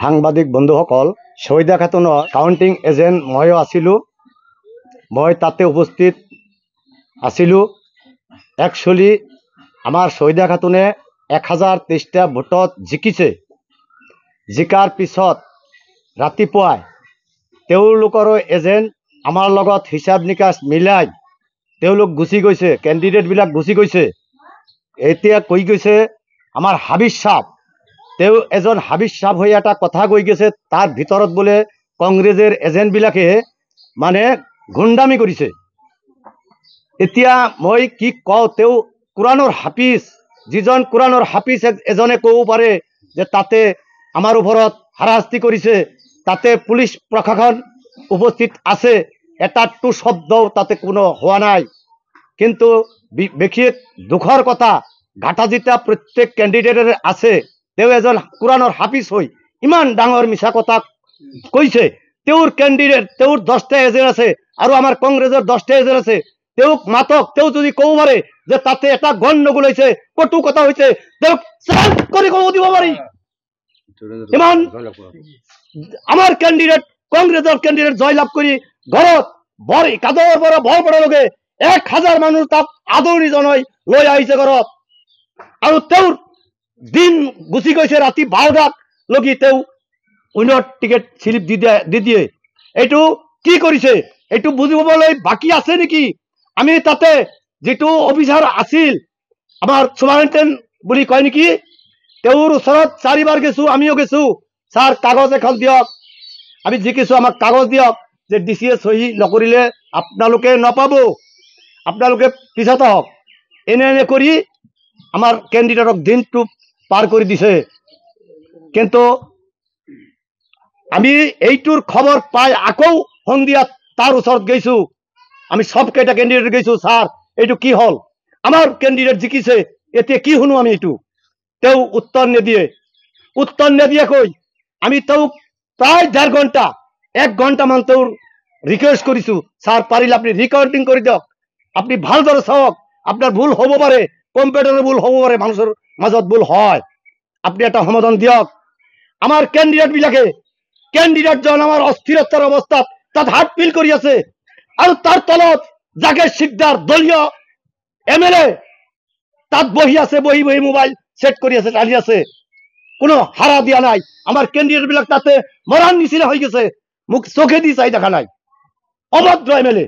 সাংবাদিক বন্ধুসকল, শহীদা খাতুনৰ counting agent ময়ো আছিলোঁ। মই তাতে উপস্থিত আছিলোঁ। একচুৱেলি আমাৰ শহীদা খাতুনে 1023টা ভোটত জিকিছে। জিকাৰ পিছত ৰাতিপুৱাই তেওঁলোকৰো এজেন্ট আমাৰ লগত হিচাপ নিকাচ মিলাই তেওঁলোক গুচি গৈছে, কেণ্ডিডেটবিলাক গুচি গৈছে। এতিয়া কৈ গৈছে আমাৰ হাবিজ সাহ, তেওঁ এজন হাবিজ সাহ হৈ এটা কথা কৈ গৈছে, তাৰ ভিতৰত বোলে কংগ্ৰেছৰ এজেণ্টবিলাকে মানে গুণ্ডামি কৰিছে। এতিয়া মই কি কওঁ, তেওঁ কোৰাণৰ হাফিজ, যিজন কোৰাণৰ হাফিজ এজনে ক'ব পাৰে যে তাতে আমাৰ ওপৰত হাৰাশাস্তি কৰিছে, তাতে পুলিচ প্ৰশাসন উপস্থিত আছে, এটাতো শব্দও তাতে কোনো হোৱা নাই। কিন্তু বিশেষ দুখৰ কথা, ঘাটা জিতা প্ৰত্যেক কেণ্ডিডেটৰ আছে, তেওঁ এজন কোৰাণৰ হাফিজ হৈ ইমান ডাঙৰ মিছা কথা কৈছে। তেওঁৰ কেণ্ডিডেট, তেওঁৰ 10টা এজেণ্ট আছে আৰু আমাৰ কংগ্ৰেছৰ 10টা এজেণ্ট আছে। তেওঁক মাতক, তেওঁ যদি ক'ব পাৰে যে তাতে এটা গণ্ডগোল হৈছে, কটু কথা হৈছে, তেওঁক চেলেঞ্জ কৰি ক'ব দিব পাৰি। ইমান আমাৰ কেণ্ডিডেট, কংগ্ৰেছৰ কেণ্ডিডেট জয়লাভ কৰি ঘৰত কাজৰ পৰা বৰপৰালৈকে 1000 মানুহ তাক আদৰণি জনাই লৈ আহিছে ঘৰত, আৰু তেওঁৰ দিন গুচি গৈছে ৰাতি 12টাত লগি তেওঁ উইনৰ টিকেট স্লিপ দি দিয়ে। এইটো কি কৰিছে, এইটো বুজিবলৈ বাকী আছে নেকি? আমি তাতে যিটো অফিচাৰ আছিল, আমাৰ সুপাৰিনটেণ্ডেণ্ট বুলি কয় নেকি, তেওঁৰ ওচৰত 4বাৰ গেছো, আমিও গেছো। ছাৰ কাগজ এখন দিয়ক, আমি জিকিছো, আমাক কাগজ দিয়ক, যে ডিচিয়ে সহি নকৰিলে আপোনালোকে নাপাব, আপোনালোকে পিছত আহক। এনে কৰি আমাৰ কেণ্ডিডেটক দিনটো পাৰ কৰি দিছে। কিন্তু আমি এইটোৰ খবৰ পাই আকৌ সন্ধিয়া তাৰ ওচৰত গৈছো, আমি সবকেইটা কেণ্ডিডেট গৈছো, ছাৰ এইটো কি হ'ল, আমাৰ কেণ্ডিডেট জিকিছে, এতিয়া কি শুনো আমি এইটো? তেওঁ উত্তৰ নিদিয়ে। উত্তৰ নিদিয়াকৈ আমি তেওঁক প্ৰায় 1.5 ঘণ্টা 1 ঘণ্টামান তেওঁৰ ৰিকুৱেষ্ট কৰিছো, ছাৰ পাৰিলে আপুনি ৰিকৰ্ডিং কৰি দিয়ক, আপুনি ভালদৰে চাওক, আপোনাৰ ভুল হ'ব পাৰে, কম্পিউটাৰৰ ভুল হ'ব পাৰে, মানুহৰ মাজত ভুল হয়, আপুনি এটা সমাধান দিয়ক। আমাৰ কেণ্ডিডেটজন আমাৰ অস্থিৰতাৰ অৱস্থাত তাত হাত পিল কৰি আছে, আৰু তাৰ তলত জাকেৰ সিকদাৰ দলীয় MLA তাত বহি আছে, বহি মোবাইল চেট কৰি আছে, চালি আছে, কোনো হাৰা দিয়া নাই। আমাৰ কেণ্ডিডেটবিলাক তাতে মৰাণ নিচিনা হৈ গৈছে, মোক চোখেদি চাই দেখা নাই। অভদ্ৰ MLA,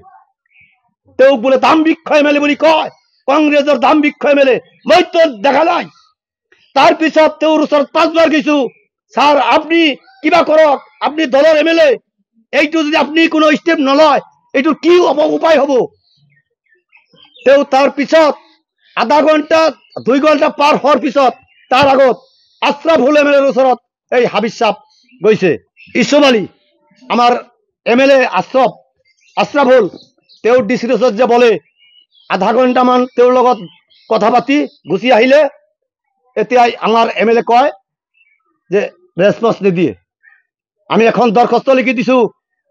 তেওঁক বোলে দাম্ভিক্ষ MLA বুলি কয়, কংগ্ৰেছৰ দাম্ভিক্ষ MLA, মইতো দেখা নাই। তাৰপিছত তেওঁৰ ওচৰত 5বাৰ গৈছো, ছাৰ আপুনি কিবা কৰক, আপুনি দলৰ MLA, এইটো যদি আপুনি কোনো ষ্টেপ নলয় এইটোৰ কি উপায় হ'ব? তেওঁ তাৰ পিছত আধা ঘণ্টা 2 ঘণ্টা পাৰ হোৱাৰ পিছত তাৰ আগত আশ্ৰাফুল MLAৰ ওচৰত এই হাবিজ সাহ গৈছে। ইছুফ আলী, আমাৰ MLA আশ্ৰাফুল, তেওঁৰ ডিচিৰ ওচৰত যে বলে আধা ঘণ্টামান তেওঁৰ লগত কথা পাতি গুচি আহিলে। এতিয়া আমাৰ MLA কয় যে ৰেছপন্স নিদিয়ে। আমি এখন দৰখাস্ত লিখি দিছো,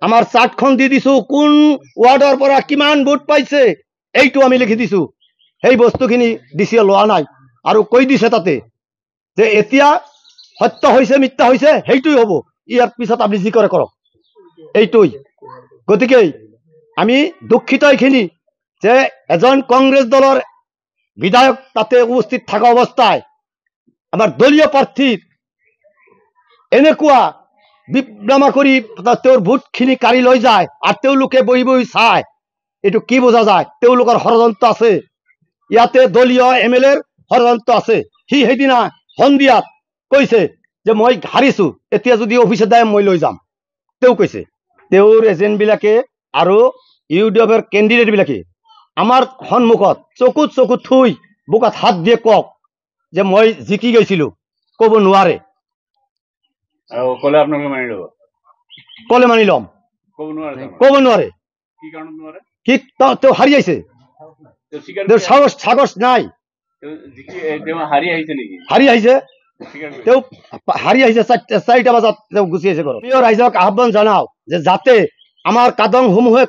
আমাৰ চাৰ্টখন দি দিছো, কোন ৱাৰ্ডৰ পৰা কিমান ভোট পাইছে এইটো আমি লিখি দিছো। সেই বস্তুখিনি ডিচিয়ে লোৱা নাই, আৰু কৈ দিছে তাতে যে এতিয়া সত্য হৈছে মিথ্যা হৈছে সেইটোই হ'ব, ইয়াৰ পিছত আপুনি যি কৰে কৰক, এইটোই। গতিকে আমি দুখিত এইখিনি যে এজন কংগ্ৰেছ দলৰ বিধায়ক তাতে উপস্থিত থকা অৱস্থায় আমাৰ দলীয় প্ৰাৰ্থীৰ এনেকুৱা বিভ্ৰামা কৰি তেওঁৰ ভোটখিনি কাঢ়ি লৈ যায়, আৰু তেওঁলোকে বহি বহি চায়। এইটো কি বুজা যায়? তেওঁলোকৰ ষড়যন্ত্ৰ আছে, ইয়াতে দলীয় MLAৰ ষড়যন্ত্ৰ আছে। সি সেইদিনা সন্ধিয়াত কৈছে যে মই হাৰিছো, এতিয়া যদি অফিচত যায় মই লৈ যাম, তেওঁ কৈছে। তেওঁৰ এজেণ্টবিলাকে আৰু UDFৰ কেণ্ডিডেটবিলাকে আমাৰ সন্মুখত চকুত থুই বুকাত হাত দিয়ে কওক যে মই জিকি গৈছিলো, ক'ব নোৱাৰে। কলে মানি ল'ম, ক'ব নোৱাৰে। কি তেওঁ হাৰি আহিছে, তেওঁৰ সাহস নাই, হাৰি আহিছে। তেওঁ হাৰি আহিছে 4টা বজাত তেওঁ গুচি আহিছে ঘৰত। প্ৰিয় ৰাইজক আহ্বান জনাও যে যাতে আমাৰ কাদং সমূহে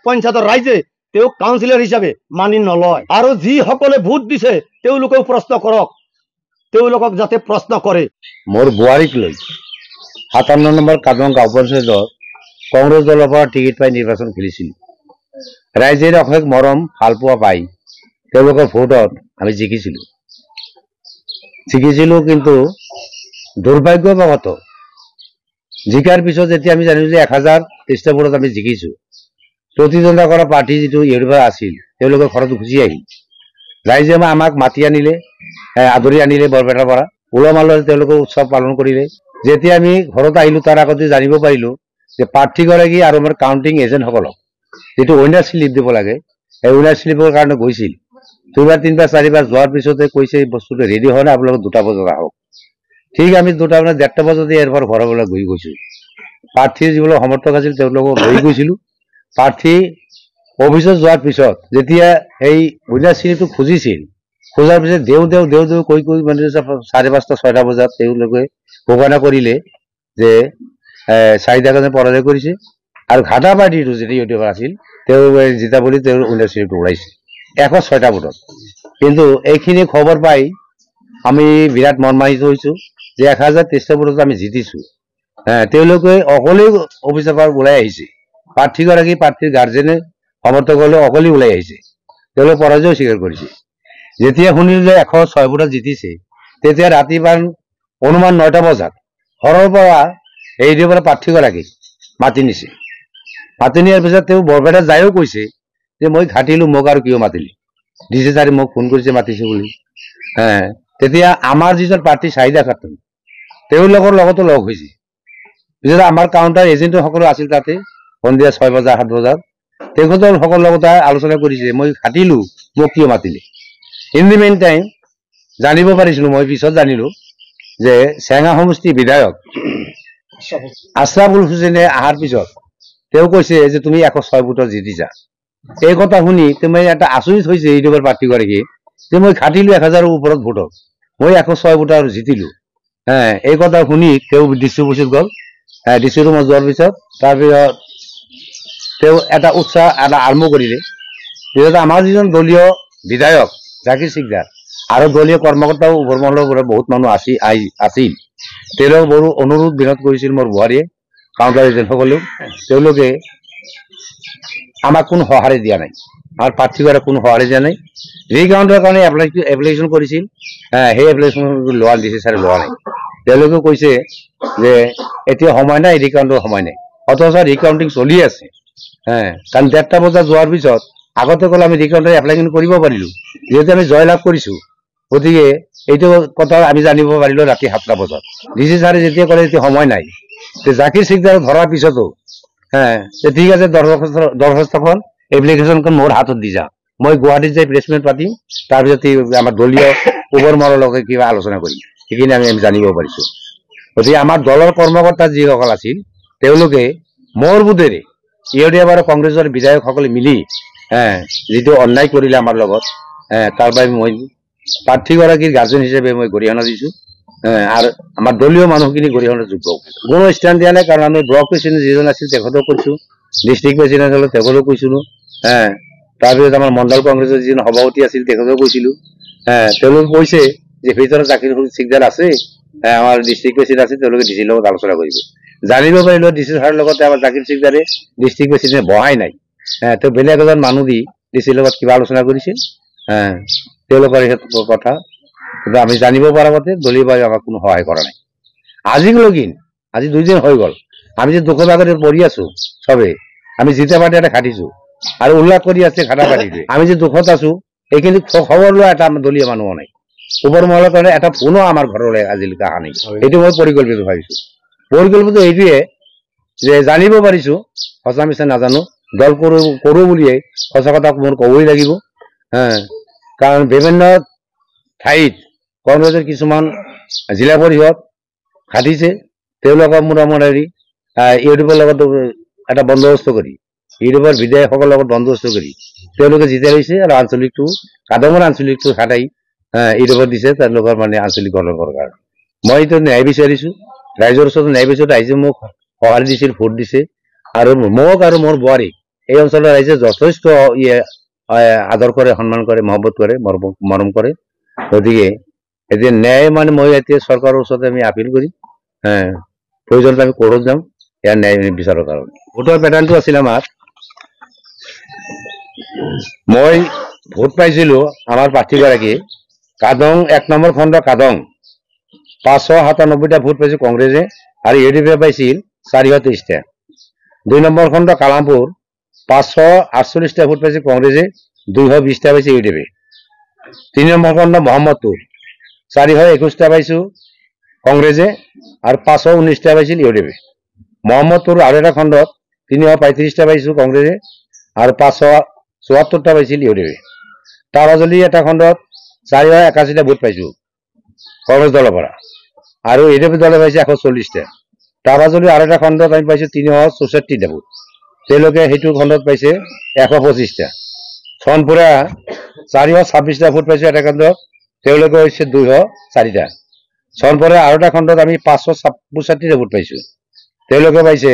পঞ্চায়তৰ ৰাইজে তেওঁক কাউন্সিলৰ হিচাপে মানি নলয়, আৰু যিসকলে ভোট দিছে তেওঁলোকেও প্ৰশ্ন কৰক, তেওঁলোকক যাতে প্ৰশ্ন কৰে। মোৰ বোৱাৰীক লৈ 57 নম্বৰ কাদং গাঁও পঞ্চায়তৰ কংগ্ৰেছ দলৰ পৰা টিকেট পাই নিৰ্বাচন খেলিছিলোঁ। ৰাইজে অশেষ মৰম ভালপোৱা পাই তেওঁলোকৰ ভোটত আমি জিকিছিলোঁ। কিন্তু দুৰ্ভাগ্যবশত জিকাৰ পিছত যেতিয়া আমি জানিলোঁ যে 1023টা ভোটত আমি জিকিছোঁ, প্ৰতিদ্বন্দ্বিতা কৰা পাৰ্টি যিটো ইউৰোপৰ আছিল তেওঁলোকে ঘৰত গুচি আহিল। ৰাইজে আমাক মাতি আনিলে, আদৰি আনিলে বৰপেটাৰ পৰা, উলহ মালহেৰে তেওঁলোকে উৎসৱ পালন কৰিলে। যেতিয়া আমি ঘৰত আহিলোঁ তাৰ আগতে জানিব পাৰিলোঁ যে প্ৰাৰ্থীগৰাকী আৰু আমাৰ কাউণ্টিং এজেণ্টসকলক যিটো উইনাৰ শ্লিপ দিব লাগে সেই উইনাৰ শ্লিপৰ কাৰণে গৈছিল। 2বাৰ 3বাৰ 4বাৰ যোৱাৰ পিছতে কৈছে এই বস্তুটো ৰেডি হয় না, আপোনালোকে 2টা বজাত আহক। ঠিক আমি 2টা মানে 1:30টা বজাতে ইয়াৰ পৰা ঘৰৰ পৰা গৈ গৈছোঁ। প্ৰাৰ্থীৰ যিবিলাক সমৰ্থক আছিল তেওঁলোকক লৈ গৈছিলোঁ। প্ৰাৰ্থী অফিচত যোৱাৰ পিছত যেতিয়া সেই উইনাৰ শ্লিপটো খুজিছিল, খোজাৰ পিছত দেও কৈ মানে 5:30 6টা বজাত তেওঁলোকে ঘোষণা কৰিলে যে চাৰিটাজনে পৰাজয় কৰিছে আৰু ঘাটা পাৰ্টিটো যেতিয়া ইউটিউবাৰ আছিল তেওঁ জিতা বুলি তেওঁৰ উইনাৰ শ্লিপটো ওলাইছে 106টা ভোটত। কিন্তু এইখিনি খবৰ পাই আমি বিৰাট মৰ্মাহিত হৈছোঁ যে 1023টা ভোটত আমি জিতিছোঁ। তেওঁলোকে অকলেই অফিচৰ পৰা ওলাই আহিছে। প্ৰাৰ্থীগৰাকী প্ৰাৰ্থীৰ গাৰ্জেনে সমৰ্থকসকলে অকলেই ওলাই আহিছে, তেওঁলোকে পৰাজয় স্বীকাৰ কৰিছে। যেতিয়া শুনিলোঁ যে 106 ভোটত জিতিছে, তেতিয়া ৰাতিপুৱা অনুমান 9টা বজাত ঘৰৰ পৰা এইটোৰ পৰা প্ৰাৰ্থীগৰাকীক মাতি নিছে। মাতি নিয়াৰ পিছত তেওঁ বৰপেটা যায়ো কৈছে যে মই ঘাটিলোঁ, মোক আৰু কিয় মাতিলে, ডিচি ছাৰে মোক ফোন কৰিছে মাতিছে বুলি। তেতিয়া আমাৰ যিজন প্ৰাৰ্থী চাহিদা খাতুন তেওঁলোকৰ লগতো লগ হৈছে। পিছত আমাৰ কাউণ্টাৰ এজেণ্টসকলো আছিল তাতে সন্ধিয়া 6 বজা 7 বজাত তেখেতৰ সকলৰ লগত আলোচনা কৰিছে মই ঘাটিলোঁ, মোক কিয় মাতিলে। ইন দি মেইন টাইম জানিব পাৰিছিলোঁ, মই পিছত জানিলোঁ যে চেঙা সমষ্টিৰ বিধায়ক আশ্ৰাফুল হুছেইনে অহাৰ পিছত তেওঁ কৈছে যে তুমি 106 ভোটত জিতিছা। এই কথা শুনি তুমি এটা আচৰিত হৈছে ইউটিউবৰ প্ৰাৰ্থীগৰাকী যে মই ঘাটিলোঁ 1000ৰ ওপৰত ভোটত, মই 106 ভোটত আৰু জিতিলোঁ। এই কথা শুনি তেওঁ ডিচি অফিচত গ'ল। ডিচি ৰুমত যোৱাৰ পিছত তাৰপিছত তেওঁ এটা উৎসাহ এটা আৰম্ভ কৰিলে। পিছত আমাৰ যিজন দলীয় বিধায়ক জাকিৰ সিকদাৰ আৰু দলীয় কৰ্মকৰ্তাও উপৰমহলৰ পৰা বহুত মানুহ আছিল, তেওঁলোকক বহু অনুৰোধ বিনোধ কৰিছিল মোৰ বোৱাৰীয়ে, কাউণ্টাৰ এজেণ্টসকলেও। তেওঁলোকে আমাক কোনো সঁহাৰি দিয়া নাই, আমাৰ প্ৰাৰ্থীগৰাকীক কোনো সঁহাৰি দিয়া নাই। ৰিকাউণ্টৰ কাৰণে এপ্লিকেশ্যন কৰিছিল, সেই এপ্লিকেশ্যন লোৱা ডিচি ছাৰে লোৱা নাই। তেওঁলোকে কৈছে যে এতিয়া সময় নাই, ৰিকাউণ্টৰ সময় নাই, অথচ ৰিকাউণ্টিং চলি আছে। কাৰণ 1:30টা বজাত যোৱাৰ পিছত আগতে ক'লে আমি ৰিকাউণ্টৰ এপ্লিকেশ্যন কৰিব পাৰিলোঁ, যিহেতু আমি জয়লাভ কৰিছোঁ, গতিকে এইটো কথা আমি জানিব পাৰিলোঁ ৰাতি 7টা বজাত। ডিচি ছাৰে যেতিয়া ক'লে এতিয়া সময় নাই, জাকিৰ সিকদাৰক ধৰাৰ পিছতো ঠিক আছে দৰখাস্তখন এপ্লিকেশ্যনখন মোৰ হাতত দি যা, মই গুৱাহাটীত যাই প্ৰেছমেণ্ট পাতিম, তাৰপিছত আমাৰ দলীয় উপৰমহলৰ লগত কিবা আলোচনা কৰিম, সেইখিনি আমি জানিব পাৰিছোঁ। গতিকে আমাৰ দলৰ কৰ্মকৰ্তা যিসকল আছিল তেওঁলোকে মোৰ বোধেৰে ইউটিউবাৰ কংগ্ৰেছৰ বিধায়কসকলে মিলি যিটো অন্যায় কৰিলে আমাৰ লগত, তাৰ বাবে মই প্ৰাৰ্থীগৰাকীৰ গাৰ্জেন হিচাপে মই গৰিহণা দিছোঁ আৰু আমাৰ দলীয় মানুহখিনি গৰিহণাৰ যোগ্য। কোনো ষ্টেণ্ড দিয়া নাই, কাৰণ আমি ব্লক প্ৰেচিডেণ্ট যিজন আছিল তেখেতক কৈছোঁ, ডিষ্ট্ৰিক্ট প্ৰেচিডেণ্ট হ'লে তেখেতক কৈছিলোঁ, তাৰপিছত আমাৰ মণ্ডল কংগ্ৰেছৰ যিজন সভাপতি আছিল তেখেতক কৈছিলোঁ। তেওঁলোকে কৈছে যে ভিতৰত জাকিৰ সিকদাৰ আছে, আমাৰ ডিষ্ট্ৰিক্ট প্ৰেচিডেণ্ট আছে, তেওঁলোকে ডিচিৰ লগত আলোচনা কৰিব। জানিব পাৰিলোঁ ডিচি ছাৰৰ লগতে আমাৰ জাকিৰ সিকদাৰে ডিষ্ট্ৰিক্ট প্ৰেচিডেণ্ট বহাই নাই, তেওঁ বেলেগ এজন মানুহ দি ডিচিৰ লগত কিবা আলোচনা কৰিছিল। তেওঁলোকৰ কথা কিন্তু আমি জানিব পৰা মতে দলীয়ভাৱে আমাক কোনো সহায় কৰা নাই। আজি 2 দিন হৈ গ'ল, আমি যে দুখৰ আগতে পৰি আছোঁ চবে, আমি জিতা পাৰ্টি এটা খাটিছোঁ আৰু উল্লেখ কৰি আছে ঘাটা পাৰ্টিটোৱে। আমি যে দুখত আছোঁ এইখিনি খবৰ লোৱা এটা দলীয় মানুহ নাই, উপৰমহলৰ কাৰণে এটা ফোনো আমাৰ ঘৰলৈ আজিলৈকে অহা নাই। এইটো মই পৰিকল্পিত ভাবিছোঁ। পৰিকল্পিত এইটোৱে যে জানিব পাৰিছোঁ, সঁচা মিছা নাজানো, দল কৰোঁ বুলিয়ে সঁচা কথা মোৰ ক'বই লাগিব। কাৰণ বিভিন্ন ঠাইত কংগ্ৰেছৰ কিছুমান জিলা পৰিষদ খাটিছে, তেওঁলোকৰ মোটামুটি ইউটিউবৰ লগত এটা বন্দোবস্ত কৰি, ইউটিউবৰ বিধায়কসকলৰ লগত বন্দোবস্ত কৰি তেওঁলোকে জিতাই লৈছে আৰু আঞ্চলিকটো কাদমৰ আঞ্চলিকটো খাটাই ইউটিউবত দিছে তেওঁলোকৰ মানে আঞ্চলিক গণকৰ কাৰণে। মই এইটো ন্যায় বিচাৰিছোঁ, ৰাইজৰ ওচৰত ন্যায় বিচাৰি ৰাইজে মোক সঁহাৰি দিছিল, ভোট দিছে আৰু মোক আৰু মোৰ বোৱাৰীক এই অঞ্চলৰ ৰাইজে যথেষ্ট আদৰ কৰে, সন্মান কৰে, মহব্বত কৰে, মৰম কৰে। গতিকে এতিয়া ন্যায় মানে মই এতিয়া চৰকাৰৰ ওচৰতে আমি আপিল কৰিম, প্ৰয়োজন আমি কোৰ্টত যাম ইয়াৰ ন্যায় বিচাৰৰ কাৰণে। ভোটৰ পেটাৰ্ণটো আছিল আমাৰ, মই ভোট পাইছিলো আমাৰ প্ৰাৰ্থীগৰাকী কাদং 1 নম্বৰ খণ্ড কাদং 597টা ভোট পাইছিল কংগ্ৰেছে আৰু ইউডিএফে পাইছিল 423টা। 2 নম্বৰ খণ্ড কালামপুৰ 548টা ভোট পাইছিল কংগ্ৰেছে, 220টা পাইছে ইউডিএফে। 3 নম্বৰ খণ্ড মহম্মদপুৰ 421টা পাইছো কংগ্ৰেছে আৰু 519টা পাইছিল ইউডিএফে। মহম্মদপুৰ আৰু এটা খণ্ডত 335টা পাইছো কংগ্ৰেছে আৰু 574টা পাইছিল ইউডিএফে। তাৰাজলি এটা খণ্ডত 481টা ভোট পাইছো কংগ্ৰেছ দলৰ পৰা আৰু ইউডিএফে দলে পাইছে 140টা। তাৰাজলি আৰু এটা খণ্ডত আমি পাইছো 364টা ভোট, তেওঁলোকে সেইটো খণ্ডত পাইছে 125টা। চনপুৰা 426টা ভোট পাইছো এটা খণ্ডত, তেওঁলোকে হৈছে 204টা। চনপুৰা আৰু এটা খণ্ডত আমি 564টা ভোট পাইছো, তেওঁলোকে পাইছে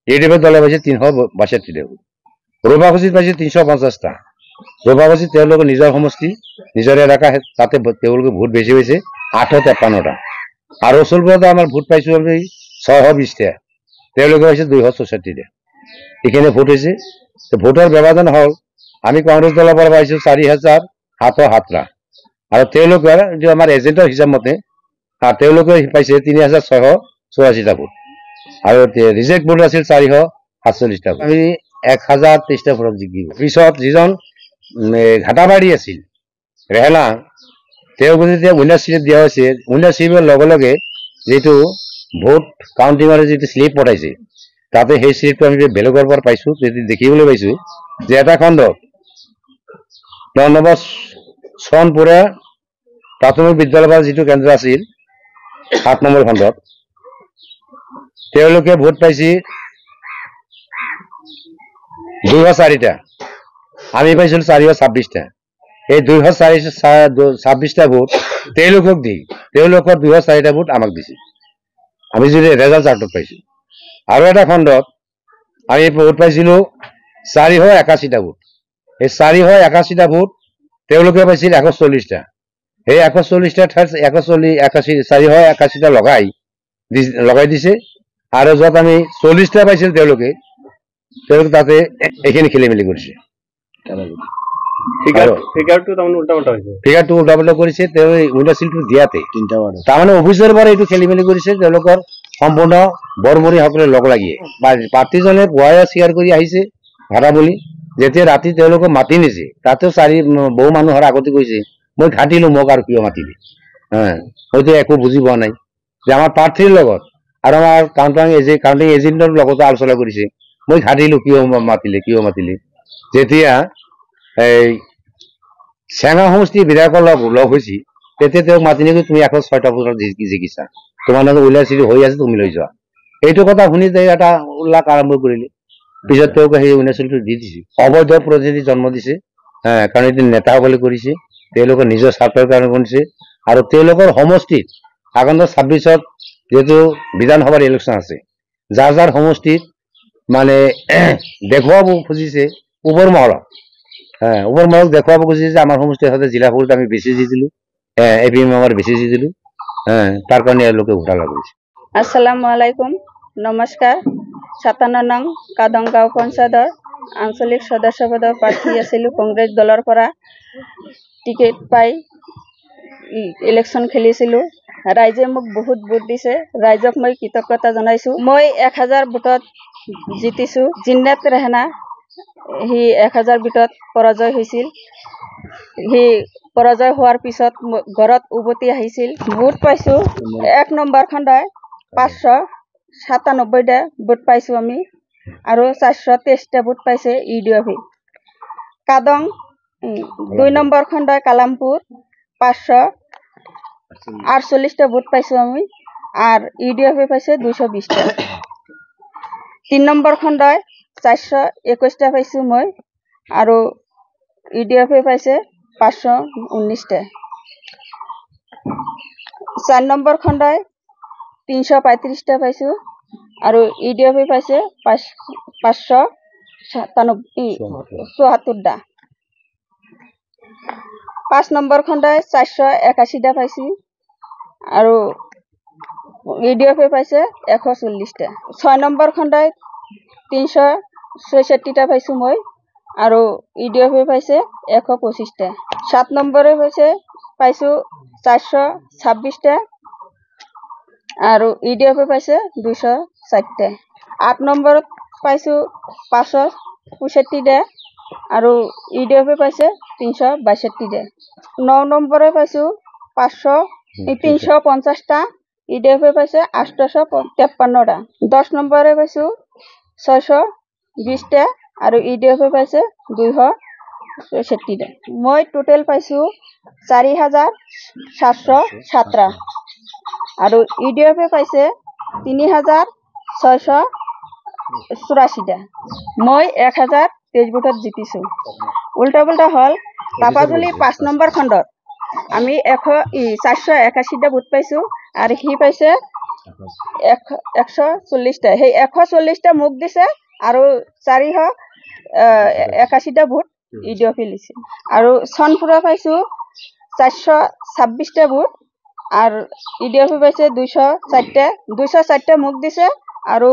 ইউডিএফে দলে পাইছে 362টা ভোট। ৰূপাকুছিত পাইছে 350টা। ৰূপাকুছিত তেওঁলোকৰ নিজৰ সমষ্টি নিজৰ এলেকা, তাতে তেওঁলোকে ভোট বেছি পাইছে 853টা। আৰু ৰচুলপুৰতে আমাৰ ভোট পাইছো আমি 620টা, তেওঁলোকে পাইছে 264টা। এইখিনি ভোট হৈছে। ভোটৰ ব্যৱধান হ'ল আমি কংগ্ৰেছ দলৰ পৰা পাইছো 4707টা আৰু তেওঁলোকৰ যে আমাৰ এজেণ্টৰ হিচাপ মতে তেওঁলোকে পাইছে 3684টা ভোট আৰু ৰিজেক্ট ভোট আছিল 447টা। আমি 1023টা ভোটত জিকিলো। পিছত যিজন ঘাটাবাৰী আছিল ৰেহেলা, তেওঁক যেতিয়া উইনাৰ শ্লিপ দিয়া হৈছে, উইনাৰ শ্লিপৰ লগে লগে যিটো ভোট কাউণ্টিঙৰ যিটো শ্লিপ পঠাইছে তাতে সেই শ্লিপটো আমি বেলেগৰ পৰা পাইছো, দেখিবলৈ পাইছো যে এটা খণ্ডত 9 নম্বৰ চনপুৰা প্ৰাথমিক বিদ্যালয়ৰ যিটো কেন্দ্ৰ আছিল 7 নম্বৰ খণ্ডত তেওঁলোকে ভোট পাইছে 204টা, আমি পাইছিলো 426টা। এই 226টা ভোট তেওঁলোকক দি তেওঁলোকৰ 204টা ভোট আমাক দিছে, আমি যদি ৰেজাল্ট চাৰ্টত পাইছো। আৰু এটা খণ্ডত আমি ভোট পাইছিলো 481টা ভোট, এই 481টা ভোট তেওঁলোকে পাইছিল 140টা। সেই 140টা ঠাইত 481টা লগাই দিছে আৰু য'ত আমি 40টা পাইছিল তেওঁলোকে তাতে এইখিনি খেলি মেলি কৰিছে। ফিগাৰটো উল্টা পাল্টা কৰিছে, তেওঁ উইনাৰ শ্লিপটো দিয়াতে তাৰমানে অফিচৰ পৰা এইটো খেলি মেলি কৰিছে, তেওঁলোকৰ সম্পূৰ্ণ বৰবৰীয়াসকলে লগ লাগিয়ে। প্ৰাৰ্থীজনে পুৱাই স্বীকাৰ কৰি আহিছে ভাড়া বুলি, যেতিয়া ৰাতি তেওঁলোকক মাতি নিছে তাতেও বহু মানুহৰ আগতে কৈছে মই ঘাটিলো, মোক আৰু কিয় মাতিলে। হয়তো একো বুজি পোৱা নাই যে আমাৰ প্ৰাৰ্থীৰ লগত আৰু আমাৰ কাউণ্টিং এজেণ্টৰ লগতো আলোচনা কৰিছে, মই ঘাটিলো কিয় মাতিলে। যেতিয়া এই চেঙা সমষ্টিৰ বিধায়কৰ লগ হৈছি তেতিয়া তেওঁক মাতি নিকি তুমি 106টা ভোটত জিকিছা, তোমাৰ লগত উইনাৰ শ্লিপ হৈ আছে, তুমি লৈ যোৱা। এইটো কথা শুনি এটা উল্লাস আৰম্ভ কৰিলে। পিছত তেওঁক সেই উইনাৰ শ্লিপটো দি দিছে। অবৈধ প্ৰতিনিধি জন্ম দিছে, কাৰণ এইটো নেতাসকলে কৰিছে, তেওঁলোকৰ নিজৰ স্বাৰ্থৰ কাৰণে কৰিছে। আৰু তেওঁলোকৰ সমষ্টিত আগন্তুক 26ত যিহেতু বিধানসভাৰ ইলেকশ্যন আছে, যাৰ যাৰ সমষ্টিত মানে দেখুৱাব খুজিছে ওপৰ মহলত দেখুৱাব খুজিছে যে আমাৰ সমষ্টিৰ সৈতে জিলা ফলত আমি বেছি জিতিলো, এপিএম আমাৰ বেছি জিতিলো, তাৰ কাৰণে এওঁলোকে ঘোটালা কৰিছে। আসসালামু আলাইকুম, নমস্কাৰ। 57 নং কাদং গাঁও পঞ্চায়তৰ আঞ্চলিক সদস্য পদৰ প্ৰাৰ্থী আছিলো কংগ্ৰেছ দলৰ পৰা। টিকেট পাই ইলেকশ্যন খেলিছিলো, ৰাইজে মোক বহুত ভোট দিছে, ৰাইজক মই কৃতজ্ঞতা জনাইছো। মই 1000 ভোটত জিতিছো। জিন্নাত ৰেহনা সি 1000 ভোটত পৰাজয় হৈছিল। সি পৰাজয় হোৱাৰ পিছত ঘৰত উভতি আহিছিল। ভোট পাইছো 1 নম্বৰ খণ্ডই 597টা ভোট পাইছো আমি, আৰু 423টা ভোট পাইছে ইউডিএফে। কাদং 2 নম্বৰ খণ্ডই কালামপুৰ 548টা ভোট পাইছো আমি, আৰ ইউডিএফে পাইছে 220টা। 3 নম্বৰ খণ্ডই 421টা পাইছো মই, আৰু ইউডিএফে পাইছে 519টা। 4 নম্বৰ খণ্ডই 335টা পাইছো, আৰু ইউডিএফে পাইছে 574টা। 5 নম্বৰ খণ্ডই 481টা পাইছি, আৰু ইউডিএফে পাইছে 140টা। 6 নম্বৰ খণ্ডই 366টা পাইছোঁ মই, আৰু ইউডিএফে পাইছে 125টা। 7 নম্বৰে পাইছোঁ 426টা, আৰু ইউডিএফে পাইছে 204টা। 8 নম্বৰত পাইছোঁ 565টা, আৰু ইউডিএফে পাইছে 362টা। 9 নম্বৰে পাইছোঁ 350টা, ইউডিএফে পাইছে 853টা। 10 নম্বৰে পাইছোঁ 620টা, আৰু ইউডিএফে পাইছে 266টা। মই টোটেল পাইছোঁ 4707টা, আৰু ইউডিএফে পাইছে 3684টা। মই 1023 ভোটত জিতিছোঁ। উল্টা পুল্টা হ'ল পাপাজুলি 5 নম্বৰ খণ্ডত আমি 481টা ভোট পাইছোঁ, আৰু সি পাইছে 140টা। সেই 140টা মোক দিছে, আৰু 481টা ভোট ইউডিএফে লৈছে। আৰু চনপুৰা পাইছোঁ 426টা ভোট, আৰ ইউডিএফে পাইছে 204টা। 204টা মোক দিছে, আৰু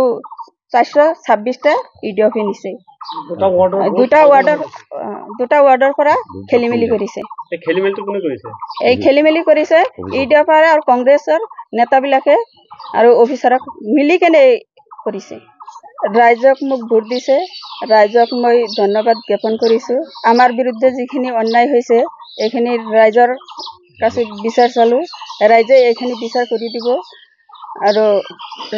426টা ইউডিএফে নিছে। দুটা ৱাৰ্ডৰ পৰা খেলি মেলি কৰিছে। এই খেলি মেলি কৰিছে ইউডিএফ আৰু কংগ্ৰেছৰ নেতাবিলাকে আৰু অফিচাৰক মিলি কেনে কৰিছে। ৰাইজক মোক ভোট দিছে, ৰাইজক মই ধন্যবাদ জ্ঞাপন কৰিছোঁ। আমাৰ বিৰুদ্ধে যিখিনি অন্যায় হৈছে এইখিনি ৰাইজৰ কাছে বিচাৰ চালোঁ, ৰাইজে এইখিনি বিচাৰ কৰি দিব, আৰু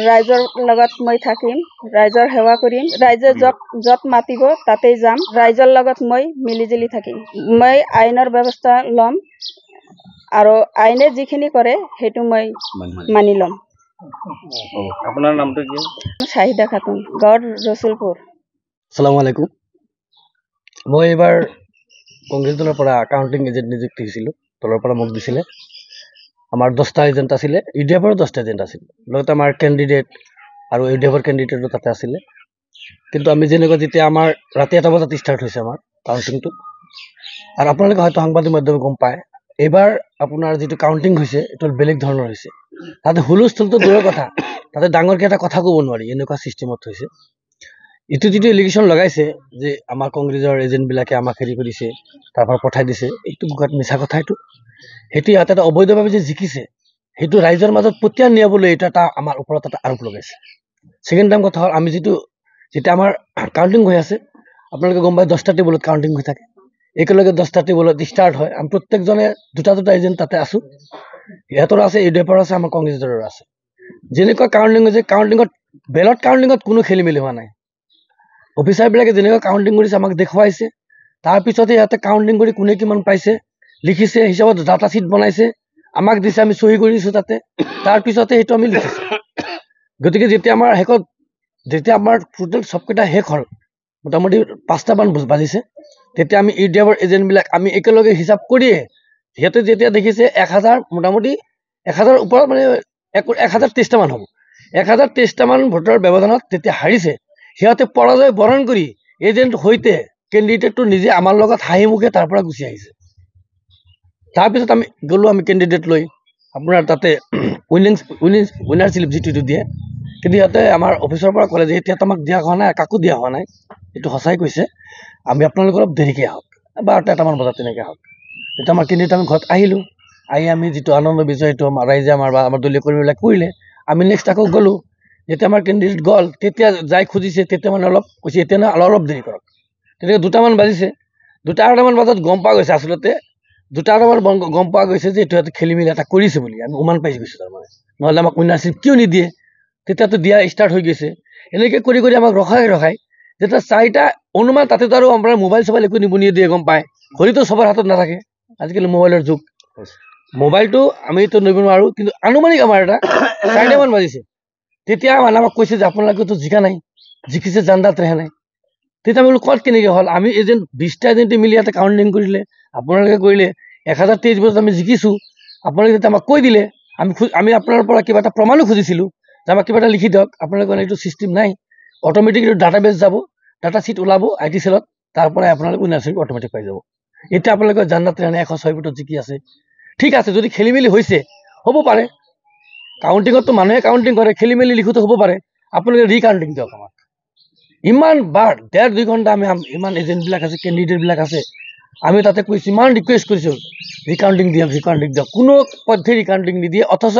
ৰাইজৰ লগত মই থাকিম, ৰাইজৰ সেৱা কৰিম। ৰাইজে য'ত মাতিব তাতেই যাম, ৰাইজৰ লগত মই মিলিজুলি থাকিম। মই আইনৰ ব্যৱস্থা ল'ম, আৰু আইনে যিখিনি কৰে সেইটো মই মানি ল'ম। আপোনাৰ নামটো কি? চাহিদা খাতুন, গড় ৰচুলপুৰ। আসসালামু আলাইকুম। মই এইবাৰ কংগ্ৰেছ দলৰ পৰা কাউণ্টিং এজেণ্ট নিযুক্তি হৈছিলোঁ। দলৰ পৰা মোক দিছিলে। আমাৰ 10টা এজেণ্ট আছিলে, ইউডিএফৰ 10টা এজেণ্ট আছিলে, লগতে আমাৰ কেণ্ডিডেট আৰু ইউডিএফৰ কেণ্ডিডেটো তাতে আছিলে। কিন্তু আমি যেনেকুৱা যেতিয়া আমাৰ ৰাতি 1টা বজাত ষ্টাৰ্ট হৈছে আমাৰ কাউণ্টিংটো, আৰু আপোনালোকে হয়তো সাংবাদিক মাধ্যমে গম পায়, এইবাৰ আপোনাৰ যিটো কাউণ্টিং হৈছে এইটো বেলেগ ধৰণৰ হৈছে। তাতে হুলস্থুলটো দূৰৰ কথা, তাতে ডাঙৰকৈ এটা কথা ক'ব নোৱাৰি, এনেকুৱা ছিষ্টেমত হৈছে। এইটো যিটো এলিগেশ্যন লগাইছে যে আমাৰ কংগ্ৰেছৰ এজেণ্টবিলাকে আমাক হেৰি কৰিছে, তাৰপৰা পঠাই দিছে, এইটো মুখত মিছা কথা। সেইটো ইয়াতে এটা অবৈধভাৱে যে জিকিছে, সেইটো ৰাইজৰ মাজত পঠিয়াই নিয়াবলৈ এইটো এটা আমাৰ ওপৰত এটা আৰোপ লগাইছে। ছেকেণ্ড টাইম কথা হ'ল, আমি যেতিয়া আমাৰ কাউণ্টিং হৈ আছে, আপোনালোকে গম পায় 10টা টেবুলত কাউণ্টিং হৈ থাকে, একেলগে 10টা টেবুলত ষ্টাৰ্ট হয়। আমি প্ৰত্যেকজনে দুটা এজেণ্ট তাতে আছোঁ, সিহঁতৰ আছে, ইউডিএফৰ আছে, আমাৰ কংগ্ৰেছ দলৰ আছে। যেনেকুৱা কাউণ্টিং হৈছে, বেলট কাউণ্টিঙত কোনো খেলি মেলি হোৱা নাই। অফিচাৰবিলাকে যেনেকুৱা কাউণ্টিং কৰিছে আমাক দেখুৱাইছে, তাৰপিছতে সিহঁতে কাউণ্টিং কৰি কোনে কিমান পাইছে লিখিছে, হিচাপত ডাটা শ্বীট বনাইছে, আমাক দিছে, আমি চহী কৰিছোঁ তাতে, তাৰপিছতে সেইটো আমি লিখিছোঁ। গতিকে যেতিয়া আমাৰ টোটেল চবকেইটা শেষ হ'ল, মোটামুটি 5টামান বাজিছে, তেতিয়া আমি ইউডিএফৰ এজেণ্টবিলাক আমি একেলগে হিচাপ কৰিয়ে সিহঁতে যেতিয়া দেখিছে 1000, মোটামুটি 1000 ওপৰত, মানে 1023টামান হ'ব, 1023টামান ভোটৰ ব্যৱধানত তেতিয়া হাৰিছে। সিহঁতে পৰাজয় বৰণ কৰি এজেণ্ট সৈতে কেণ্ডিডেটটো নিজে আমাৰ লগত হাঁহি মুখে তাৰ পৰা গুচি আহিছে। তাৰপিছত আমি গ'লোঁ, আমি কেণ্ডিডেট লৈ আপোনাৰ তাতে উইনাৰ শ্লিপ যিটো দিয়ে, কিন্তু সিহঁতে আমাৰ অফিচৰ পৰা ক'লে যে এতিয়াতো আমাক দিয়া হোৱা নাই, কাকো দিয়া হোৱা নাই। এইটো সঁচাই কৈছে, আমি আপোনালোক অলপ দেৰিকৈ আহক, 12টামান বজাত তেনেকৈ আহক। তেতিয়া আমাৰ কেণ্ডিডেট আমি ঘৰত আহিলোঁ, আহি আমি যিটো আনন্দ বিজয় সেইটো ৰাইজে আমাৰ দলীয় কৰ্মীবিলাক কৰিলে। আমি নেক্সট আকৌ গ'লোঁ, যেতিয়া আমাৰ কেণ্ডিডেট গ'ল তেতিয়া যাই খুজিছে, তেতিয়া মানে অলপ কৈছে এতিয়া নহয় অলপ দেৰি কৰক। তেতিয়া 2টামান বাজিছে, 2:30মান বজাত গম পোৱা গৈছে, আচলতে 2:30মান গম পোৱা গৈছে যে এইটো এটা খেলি মেলি এটা কৰিছে বুলি। আমি উমান পাই গৈছোঁ তাৰমানে, নহ'লে আমাক উইনাৰশ্বিপ কিয় নিদিয়ে, তেতিয়াতো দিয়া ষ্টাৰ্ট হৈ গৈছে। এনেকৈ কৰি আমাক ৰখাই যেতিয়া 4টা অনুমান, তাতেতো আৰু আমাৰ মোবাইল চবাইল একো নিবনিয়ে দিয়ে, গম পায়, ঘড়ীটো চবৰ হাতত নাথাকে, আজিকালি মোবাইলৰ যুগ, মোবাইলটো আমিতো নিব নোৱাৰোঁ। কিন্তু আনুমানিক আমাৰ এটা 4টামান বাজিছে, তেতিয়া মানে আমাক কৈছে যে আপোনালোকেতো জিকা নাই, জিকিছে জানদাত ৰেহা নাই। তেতিয়া আমি বোলো ক'ত কেনেকৈ হ'ল, আমি এজেণ্ট 20টা এজেণ্টে মিলি ইয়াতে কাউণ্টিং কৰিলে, আপোনালোকে কৰিলে, 1023 ভোটত আমি জিকিছোঁ, আপোনালোকে যেতিয়া আমাক কৈ দিলে, আমি আপোনাৰ পৰা কিবা এটা প্ৰমাণো খুজিছিলোঁ যে আমাক কিবা এটা লিখি দিয়ক, আপোনালোকৰ এইটো ছিষ্টেম নাই। অট'মেটিক এইটো ডাটাবেছ যাব, ডাটা শ্বীট ওলাব IT চেলত, তাৰ পৰাই আপোনালোকে উইনাৰশ্বিপ অট'মেটিক পাই যাব। এতিয়া আপোনালোকে জানদাত ৰেহা নাই 106 ভোটত জিকি আছে। ঠিক আছে, যদি খেলি মেলি হৈছে হ'ব পাৰে, কাউণ্টিঙততো মানুহে কাউণ্টিং কৰে, খেলি মেলি লিখোতে হ'ব পাৰে, আপোনালোকে ৰিকাউণ্টিং দিয়ক আমাক। ইমান বাৰ 1.5-2 ঘণ্টা আমি ইমান এজেণ্টবিলাক আছে, কেণ্ডিডেটবিলাক আছে, আমি তাতে কৈছোঁ, ইমান ৰিকুৱেষ্ট কৰিছোঁ ৰিকাউণ্টিং দিয়ক, কোনো পধ্যে ৰিকাউণ্টিং নিদিয়ে। অথচ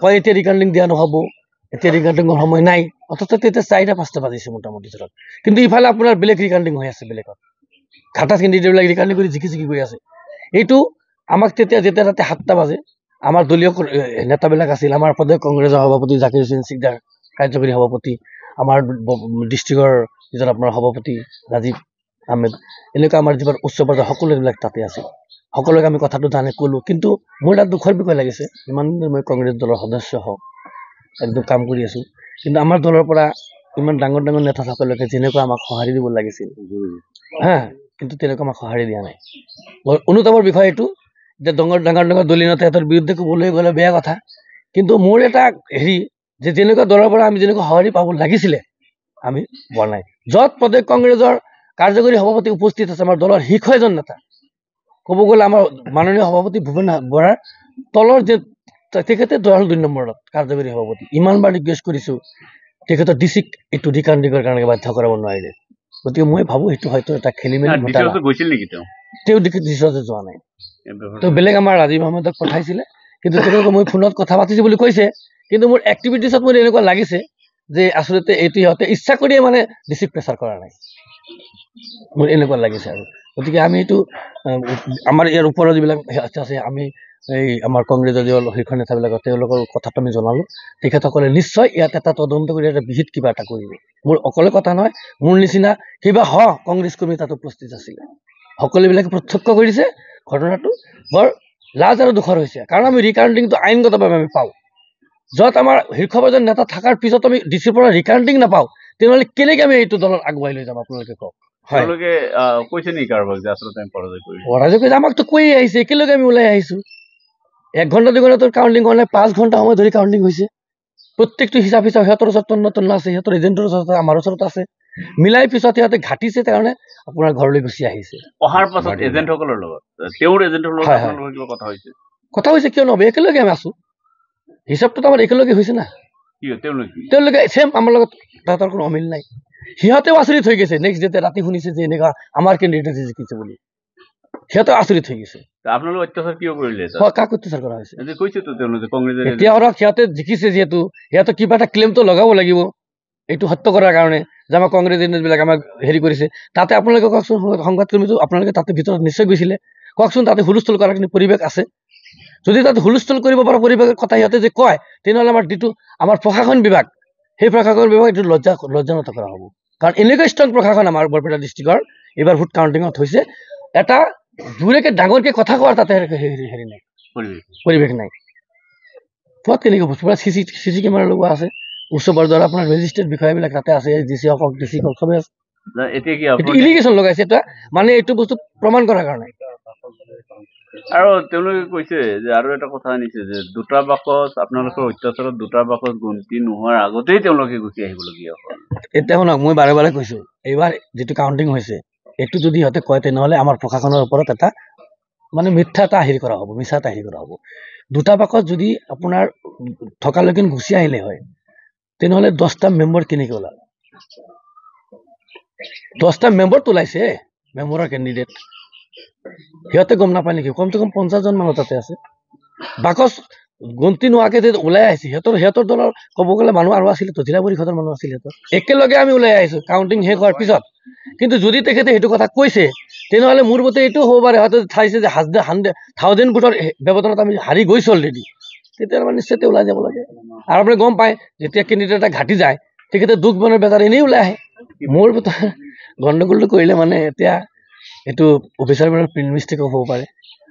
কয় এতিয়া ৰিকাউণ্টিং দিয়া নহ'ব, এতিয়া ৰিকাউণ্টিঙৰ সময় নাই। অথচ তেতিয়া 4-5টা বাজিছে মোটামুটি ধৰক, কিন্তু ইফালে আপোনাৰ বেলেগ ৰিকাউণ্টিং হৈ আছে, বেলেগত ঘাটা কেণ্ডিডেটবিলাক ৰিকাউণ্টিং কৰি জিকি গৈ আছে। এইটো আমাক তেতিয়া যেতিয়া তাতে 7টা বাজে, আমাৰ দলীয় নেতাবিলাক আছিল, আমাৰ প্ৰদেশ কংগ্ৰেছৰ সভাপতি জাকিৰ হুছেইন সিকদাৰ, কাৰ্যকৰী সভাপতি, আমাৰ ডিষ্ট্ৰিক্টৰ যিজন আপোনাৰ সভাপতি ৰাজীৱ আহমেদ, এনেকুৱা আমাৰ যিবোৰ উচ্চ পৰ্যায়ৰ সকলোবিলাক তাতে আছিল। সকলোকে আমি কথাটো জানে ক'লোঁ, কিন্তু মোৰ তাত দুখৰ বিষয় লাগিছে, ইমান দিন মই কংগ্ৰেছ দলৰ সদস্য হওক, একদম কাম কৰি আছোঁ, কিন্তু আমাৰ দলৰ পৰা ইমান ডাঙৰ ডাঙৰ নেতাসকলকে যেনেকুৱা আমাক সঁহাৰি দিব লাগিছিল, কিন্তু তেনেকুৱা আমাক সঁহাৰি দিয়া নাই। বৰ অনুতাপৰ বিষয় এইটো যে ডাঙৰ দলীয় নেতা সিহঁতৰ বিৰুদ্ধে ক'বলৈ গ'লে বেয়া কথা, কিন্তু মোৰ এটা হেৰি যে যেনেকুৱা দলৰ পৰা আমি যেনেকুৱা সঁহাৰি পাব লাগিছিলে আমি পোৱা নাই। য'ত প্ৰদেশ কংগ্ৰেছৰ কাৰ্যকৰী সভাপতি উপস্থিত আছে, আমাৰ দলৰ শীৰ্ষ এজন নেতা, ক'ব গ'লে আমাৰ মাননীয় সভাপতি ভূপেন বৰাৰ তলৰ যে তেখেতে দলৰ 2 নম্বৰত কাৰ্যকৰী সভাপতি, ইমানবাৰ ৰিকুৱেষ্ট কৰিছোঁ, তেখেতৰ ডিচিক এইটো ৰিকাউণ্টিঙৰ কাৰণে বাধ্য কৰাব নোৱাৰিলে। গতিকে মই ভাবোঁ সেইটো হয়তো এটা খেলি মেলি ঘটালা। গৈছিল নেকি তেওঁ? তেওঁ ডিচিছতে যোৱা নাই, তেওঁ বেলেগ আমাৰ ৰাজীৱ আহমেদক পঠাইছিলে, কিন্তু তেওঁলোকে মই ফোনত কথা পাতিছোঁ বুলি কৈছে, কিন্তু মোৰ এক্টিভিটিছত মোৰ এনেকুৱা লাগিছে যে আচলতে এইটো সিহঁতে ইচ্ছা কৰিয়ে মানে ডিচিক প্ৰেছাৰ কৰা নাই, মোৰ এনেকুৱা লাগিছে। আৰু গতিকে আমি এইটো আমাৰ ইয়াৰ ওপৰৰ যিবিলাক আছে, আমি এই আমাৰ কংগ্ৰেছৰ যিবোৰ শীৰ্ষ নেতাবিলাকক তেওঁলোকৰ কথাটো আমি জনালোঁ, তেখেতসকলে নিশ্চয় ইয়াত এটা তদন্ত কৰি এটা বিহিত কিবা এটা কৰিব। মোৰ অকলে কথা নহয়, মোৰ নিচিনা কিবা কংগ্ৰেছ কৰ্মী তাত উপস্থিত আছিলে, সকলোবিলাকে প্ৰত্যক্ষ কৰিছে। ঘটনাটো বৰ লাজ আৰু দুখৰ হৈছে, কাৰণ আমি ৰিকাউণ্টিংটো আইনগতভাৱে আমি পাওঁ। য'ত আমাৰ শীৰ্ষ পৰ্যায়ৰ নেতা থকাৰ পিছত আমি ডিচিৰ পৰা ৰিকাউণ্টিং নাপাওঁ, তেনেহ'লে কেনেকৈ আমি এইটো দলত আগুৱাই লৈ যাম আপোনালোকে কওক। তেওঁলোকে কৈছে নেকি কাৰোবাক যে আচলতে আমি পৰাজয় কৰিছোঁ? পৰাজয় কৰিছে, আমাকতো কৈয়ে আহিছে, একেলগে আমি ওলাই আহিছোঁ। 1 ঘণ্টা 2 ঘণ্টাটো কাউণ্টিং হোৱা নাই, 5 ঘণ্টা সময় ধৰি কাউণ্টিং হৈছে। প্ৰত্যেকটো হিচাপ সিহঁতৰ ওচৰত তন্ন আছে, সিহঁতৰ এজেণ্টৰ ওচৰত আমাৰ ওচৰত আছে, মিলাই পিছত সিহঁতে ঘাটিছে, কাৰণে আপোনাৰ ঘৰলৈ গুচি আহিছে। অহাৰ পাছত এজেণ্টসকলৰ লগত, তেওঁৰ এজেণ্টৰ লগত আপোনালোকৰ কিবা কথা হৈছে? কথা হৈছে, কিয় নহ'ব, একেলগে আমি আছোঁ, হিচাপটোতো আমাৰ একেলগে হৈছে না। তেওঁলোকে ছেম আমাৰ লগত তাহাঁতৰ কোনো অমিল নাই। সিহঁতেও আচৰিত হৈ গৈছে, নেক্সট যেতিয়া ৰাতি শুনিছে যে এনেকুৱা আমাৰ কেণ্ডিডেটে জিকিছে বুলি, সিহঁতেও আচৰিত হৈ গৈছে। আপোনালোক অত্যাচাৰ কিয় কৰিলে? কাক অত্যাচাৰ কৰা হৈছে? কৈছেতো তেওঁলোকে কংগ্ৰেছৰ এতিয়া ধৰক সিহঁতে জিকিছে যিহেতু, সিহঁতে কিবা এটা ক্লেইমটো লগাব লাগিব এইটো সত্য কৰাৰ কাৰণে যে আমাৰ কংগ্ৰেছ এজেণ্টবিলাক আমাক হেৰি কৰিছে। তাতে আপোনালোকে কওকচোন, সংবাদকৰ্মীটো আপোনালোকে তাতে ভিতৰত নিশ্চয় গৈছিলে, কওকচোন তাতে হুলস্থুল কৰাৰ কিন্তু পৰিৱেশ আছে? যদি তাতে হুলস্থুল কৰিব পৰা পৰিৱেশৰ কথা সিহঁতে যে কয়, তেনেহ'লে আমাৰ যিটো আমাৰ প্ৰশাসন বিভাগ, সেই প্ৰশাসন বিভাগ এইটো লজ্জানত কৰা হ'ব। কাৰণ এনেকুৱা ষ্ট্ৰং প্ৰশাসন আমাৰ বৰপেটা ডিষ্ট্ৰিক্টৰ এইবাৰ ভোট কাউণ্টিঙত হৈছে, এটা জোৰেকে ডাঙৰকে কথা কোৱাৰ তাতে হেৰি নাই, পৰিৱেশ নাই। কোৱাত কেনেকৈ পুৰা চিচি কেমেৰা লগোৱা আছে, উচ্চ পৰ্যায়ৰ আপোনাৰ ৰেজিষ্টাৰ্ড বিষয়াবিলাক তাতে আছে, ডিচি হওক ডিচি হওক চবেই আছে। এইটো ইলিগেশ্যন লগাইছে এটা, মানে এইটো বস্তু প্ৰমাণ কৰাৰ কাৰণে। আৰু তেওঁলোকে কৈছে যে আৰু এটা কথা আনিছে যে 2টা বাকচ আপোনালোকৰ অত্যাচাৰত 2টা বাকচ গন্তি নোহোৱাৰ আগতেই তেওঁলোকে গুচি আহিবলগীয়া হ'ল। এতিয়া শুনক, মই বাৰে বাৰে কৈছোঁ, এইবাৰ যিটো কাউণ্টিং হৈছে, এইটো যদি সিহঁতে কয়, তেনেহ'লে আমাৰ প্ৰশাসনৰ ওপৰত এটা মানে মিথ্যা এটা হেৰি কৰা হ'ব, মিছা এটা হেৰি কৰা হ'ব। 2টা বাকচ যদি আপোনাৰ থকালৈকে গুচি আহিলে হয়, তেনেহ'লে 10টা মেম্বাৰ কেনেকৈ ওলাল? 10টা মেম্বাৰটো ওলাইছে, মেম্বাৰৰ কেণ্ডিডেট সিহঁতে গম নাপায় নেকি? কমচে কম 50জন মানুহ তাতে আছে, বাকচ গন্তি নোহোৱাকে যে ওলাই আহিছে। সিহঁতৰ দলৰ ক'ব গ'লে মানুহ আৰু আছিলে, জিলা পৰিষদৰ মানুহ আছিল সিহঁতৰ, একেলগে আমি ওলাই আহিছোঁ কাউণ্টিং শেষ হোৱাৰ পিছত। কিন্তু যদি তেখেতে সেইটো কথা কৈছে, তেনেহ'লে মোৰ মতে এইটোও হ'ব পাৰে, হয়তো চাইছে যে 1000 ভোটৰ ব্যৱধানত আমি হাৰি গৈছোঁ অলৰেডি, তেতিয়াহ'লে মানে নিশ্চয় ওলাই যাব লাগে। আৰু আপুনি গম পায়, যেতিয়া কেণ্ডিডেট এটা ঘাটি যায়, তেখেতে দুখ মনৰ বেজাৰ এনেই ওলাই আহে। মোৰ গণ্ডগোলটো কৰিলে মানে এতিয়া এইটো অফিচাৰবোৰৰ প্ৰিণ্ট মিষ্টেকো হ'ব পাৰে।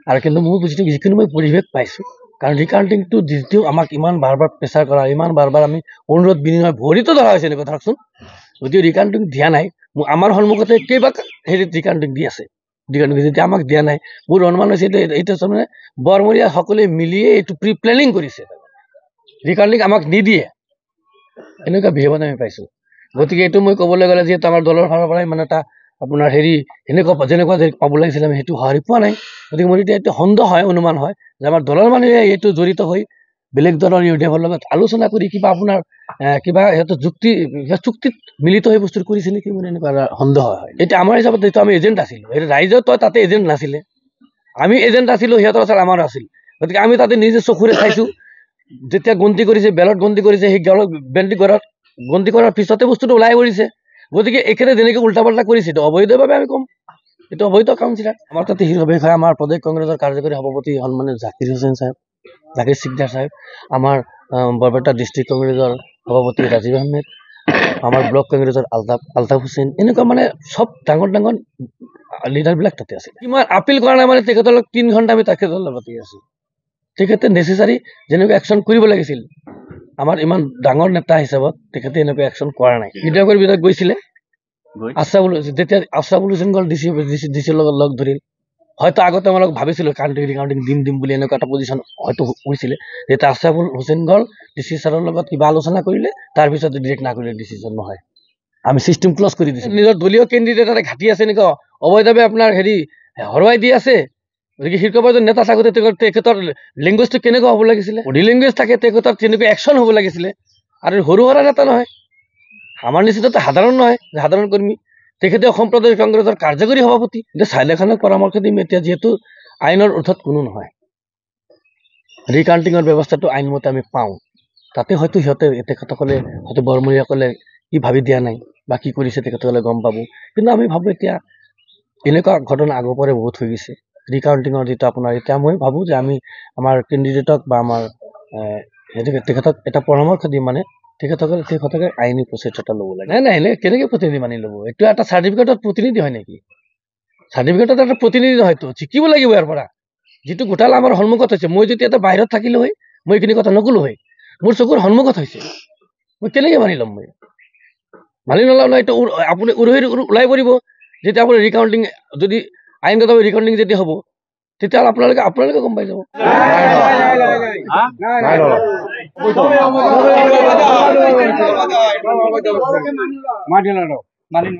আৰু কিন্তু মোৰ যিখিনি মই পৰিৱেশ পাইছোঁ, কাৰণ ৰিকাউণ্টিংটো যদিও আমাক ইমান বাৰ প্ৰেছাৰ কৰা, ইমান বাৰ আমি অনুৰোধ বিনিময় ভৰিতো ধৰা হৈছে, এনেকুৱা ধৰকচোন, যদিও ৰিকাউণ্টিং দিয়া নাই, আমাৰ সন্মুখতে কেইবা হেৰিত ৰিকাউণ্টিং দি আছে, যেতিয়া আমাক দিয়া নাই, মোৰ অনুমান হৈছে এইটো তাৰমানে বৰমৰীয়া সকলোৱে মিলিয়ে এইটো প্ৰি প্লেনিং কৰিছে, ৰিকাউণ্টিং আমাক নিদিয়ে, এনেকুৱা বিহেভত আমি পাইছোঁ। গতিকে এইটো মই ক'বলৈ গ'লে, যিহেতু আমাৰ দলৰ ফালৰ পৰাই মানে এটা আপোনাৰ হেৰি যেনেকুৱা পাব লাগিছিলে, আমি সেইটো সঁহাৰি পোৱা নাই। গতিকে মোৰ এতিয়া সন্দেহ হয়, অনুমান হয় যে আমাৰ দলৰ মানুহে এইটো জড়িত হৈ বেলেগ দলৰ ইউডিএফৰ লগত আলোচনা কৰি কিবা আপোনাৰ কিবা সিহঁতৰ চুক্তিত মিলিত হৈ বস্তুটো কৰিছে নেকি মোৰ এনেকুৱা এটা সন্দেহ হয়। এতিয়া আমাৰ হিচাপত যিটো আমি এজেণ্ট আছিলোঁ, এতিয়া ৰাইজৰ তাতে এজেণ্ট নাছিলে, আমি এজেণ্ট আছিলোঁ, সিহঁতৰ ওচৰত আমাৰ আছিল। গতিকে আমি তাতে নিজে চকুৰে চাইছোঁ, যেতিয়া গন্তি কৰিছে, বেলত গন্তি কৰিছে, সেই গন্তি কৰাৰ পিছতে বস্তুটো ওলাই পৰিছে। গতিকে এখেতে যেনেকৈ উল্টা পাল্টা কৰিছে এইটো অবৈধভাৱে আমি ক'ম, এইটো অবৈধ কাউন্সিলাৰ। আমাৰ তাতে বিষয়ে আমাৰ প্ৰদেশ কংগ্ৰেছৰ কাৰ্যকৰী সভাপতি সন্মানীয় জাকিৰ হুছেইন চাহেব, জাকিৰ সিকদাৰ চাহেব, আমাৰ বৰপেটা ডিষ্ট্ৰিক্ট কংগ্ৰেছৰ সভাপতি ৰাজীৱ আহমেদ, আমাৰ ব্লক কংগ্ৰেছৰ আলতাফ হুছেইন, এনেকুৱা মানে চব ডাঙৰ ডাঙৰ লিডাৰবিলাক তাতে আছে। কিমান আপিল কৰা নাই মানে তেখেতৰ লগত 3 ঘণ্টা আমি তেখেতৰ লগত পাতি আছোঁ। তেখেতে নেচেচাৰী যেনেকুৱা একশ্যন কৰিব লাগিছিল, আমাৰ ইমান ডাঙৰ নেতা হিচাপত তেখেতে এনেকুৱা একশ্যন কৰা নাই। বিধায়কৰ বিধায়ক গৈছিলে, যেতিয়া আশৰাফুল হুছেইন গ'ল ডিচিৰ লগত লগ ধৰিল, হয়তো আগতে আমালোক ভাবিছিলোঁ ৰিকাউণ্টিং দিম বুলি, এনেকুৱা এটা পজিশ্যন হয়তো হৈছিলে। যেতিয়া আশৰাফুল হুছেইন গ'ল ডিচি ছাৰৰ লগত কিবা আলোচনা কৰিলে, তাৰপিছত ডিৰেক্ট নকৰিলে, ডিচিজন নহয়, আমি চিষ্টেম ক্লজ কৰি দিছোঁ। নিজৰ দলীয় কেণ্ডিডেট এটা ঘাটি আছে এনেকুৱা অবৈধভাৱে আপোনাৰ হৰুৱাই দি আছে। গতিকে শীৰ্ষপৰ্যায়ৰ নেতা থাকোঁতে তেখেতৰ লেংগুৱেজটো কেনেকুৱা হ'ব লাগিছিলে, বডি লেংগুৱেজ থাকে, তেখেতৰ তেনেকুৱা একশ্যন হ'ব লাগিছিলে। আৰু সৰু সুৰা নেতা নহয়, আমাৰ নিচিনাতো সাধাৰণ নহয়, সাধাৰণ কৰ্মী। তেখেতে অসম প্ৰদেশ কংগ্ৰেছৰ কাৰ্যকৰী সভাপতি। এতিয়া চাইলেখানক পৰামৰ্শ দিম, এতিয়া যিহেতু আইনৰ ঊৰ্ধত কোনো নহয়, ৰিকাউণ্টিঙৰ ব্যৱস্থাটো আইনমতে আমি পাওঁ, তাতে হয়তো তেখেতসকলে হয়তো বৰমূৰীয়াসকলে কি ভাবি দিয়া নাই বা কি কৰিছে তেখেতসকলে গম পাব। কিন্তু আমি ভাবোঁ এতিয়া এনেকুৱা ঘটনা আগৰ পৰাই বহুত হৈ গৈছে। ৰিকাউণ্টিঙৰ যিটো আপোনাৰ, এতিয়া মই ভাবোঁ যে আমি আমাৰ কেণ্ডিডেটক বা আমাৰ তেখেতক এটা পৰামৰ্শ দিম, মানে তেখেতসকলে আইনী প্ৰচেষ্টা ল'ব লাগে। নাই কেনেকৈ প্ৰতিনিধি মানি ল'ব? এইটো এটা চাৰ্টিফিকেটত প্ৰতিনিধি হয় নেকি? চাৰ্টিফিকেটত এটা প্ৰতিনিধি নহয়তো, শিকিব লাগিব ইয়াৰ পৰা। যিটো ঘোটালা আমাৰ সন্মুখত হৈছে, মই যদি এটা বাহিৰত থাকিলোঁ হয়, মই এইখিনি কথা নক'লো হয়। মোৰ চকুৰ সন্মুখত হৈছে, মই কেনেকৈ মানি ল'ম? মই মানি নল'ম নহয়, এইটো আপুনি ওলাই পৰিব। যেতিয়া আপুনি ৰিকাউণ্টিং যদি আইনগতভাৱে ৰিকাউণ্টিং যদি হ'ব, তেতিয়াহ'লে আপোনালোকে গম পাই যাব।